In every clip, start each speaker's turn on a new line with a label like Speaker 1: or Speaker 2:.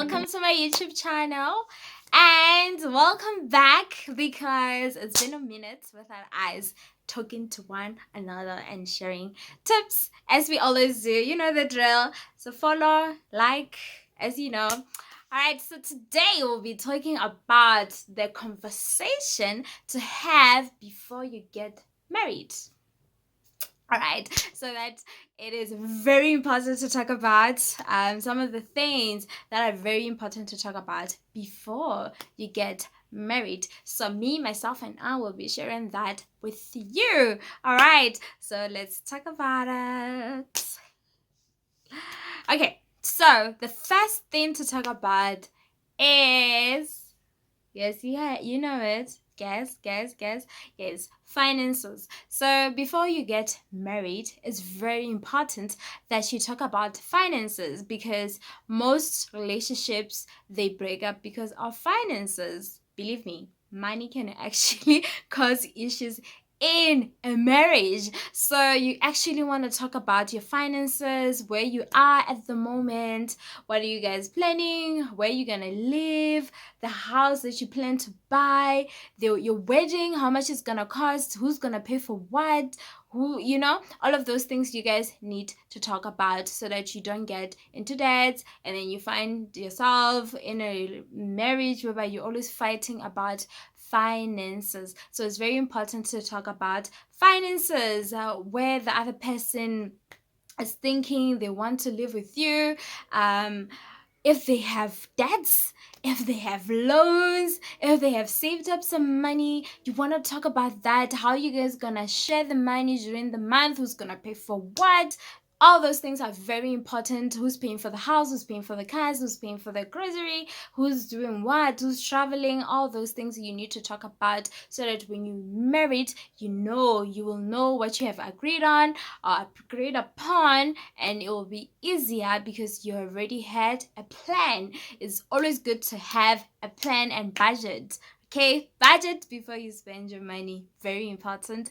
Speaker 1: welcome to my YouTube channel and welcome back because it's been a minute without us talking to one another and sharing tips as we always do. You know the drill. So follow, like, as you know. Alright, so today we'll be talking about the conversation to have before you get married. All right, so that it is very important to talk about some of the things that are very important to talk about before you get married. So me, myself, and I will be sharing that with you. All right, so let's talk about it. Okay, so the first thing to talk about is yes, yeah, you know it. Guess. Yes, finances. So before you get married, it's very important that you talk about finances because most relationships they break up because of finances. Believe me, money can actually cause issues in a marriage. So you actually want to talk about your finances, where you are at the moment, what are you guys planning, where you gonna live, the house that you plan to buy, your wedding, how much it's gonna cost, who's gonna pay for what, who, all of those things you guys need to talk about so that you don't get into debt and then you find yourself in a marriage whereby you're always fighting about finances. So it's very important to talk about finances, where the other person is thinking they want to live with you, if they have debts, if they have loans, if they have saved up some money. You want to talk about that, how you guys gonna share the money during the month, who's gonna pay for what. All those things are very important. Who's paying for the house, who's paying for the cars, who's paying for the grocery, who's doing what, who's traveling. All those things you need to talk about so that when you married, you will know what you have agreed on or agreed upon, and it will be easier because you already had a plan. It's always good to have a plan and budget. Okay, budget before you spend your money. Very important.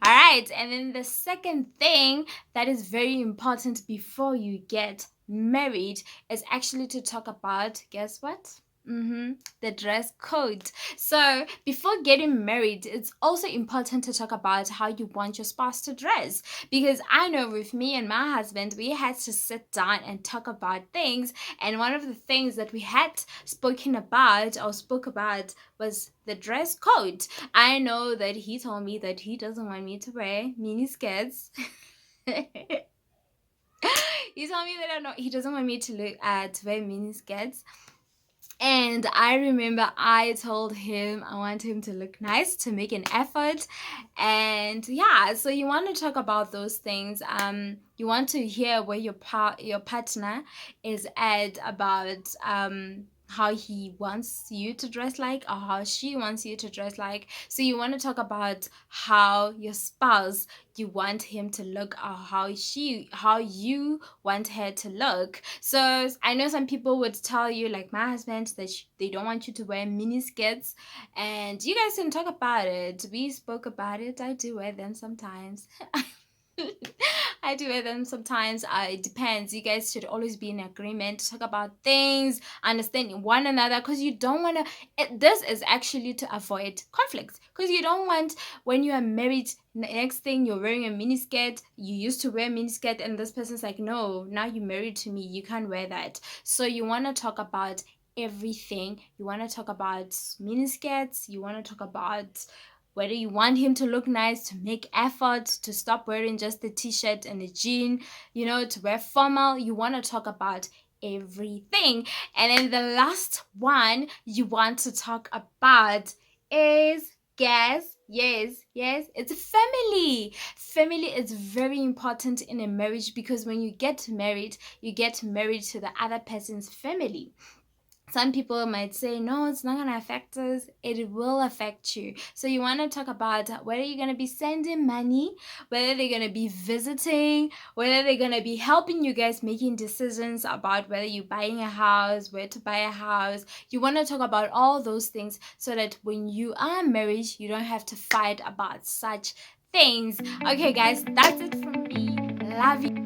Speaker 1: All right, and then the second thing that is very important before you get married is actually to talk about, guess what? The dress code. So before getting married, it's also important to talk about how you want your spouse to dress, because I know with me and my husband, we had to sit down and talk about things, and one of the things that we had spoke about was the dress code. I know that he told me that he doesn't want me to wear mini skirts. He told me that he doesn't want me to wear mini skirts. And I remember I told him I want him to look nice, to make an effort. And yeah, so you want to talk about those things. You want to hear where your partner is at about how he wants you to dress like, or how she wants you to dress like. So you want to talk about how your spouse, you want him to look, or how you want her to look. So I know some people would tell you, like my husband, that they don't want you to wear mini skirts, and you guys can talk about it. We spoke about it. I do wear them sometimes. I do wear them sometimes. It depends. You guys should always be in agreement, talk about things, understanding one another, because you don't want to. This is actually to avoid conflicts, because you don't want, when you are married, next thing you're wearing a mini skirt. You used to wear mini skirt, and this person's like, no, now you're married to me, you can't wear that. So you want to talk about everything. You want to talk about mini skirts. You want to talk about whether you want him to look nice, to make effort, to stop wearing just the t-shirt and the jean, to wear formal. You want to talk about everything. And then the last one you want to talk about is, guess, yes, it's family. Family is very important in a marriage, because when you get married to the other person's family. Some people might say, no, it's not going to affect us. It will affect you. So you want to talk about whether you're going to be sending money, whether they're going to be visiting, whether they're going to be helping you guys making decisions about whether you're buying a house, where to buy a house. You want to talk about all those things so that when you are married, you don't have to fight about such things. Okay, guys, that's it from me. Love you.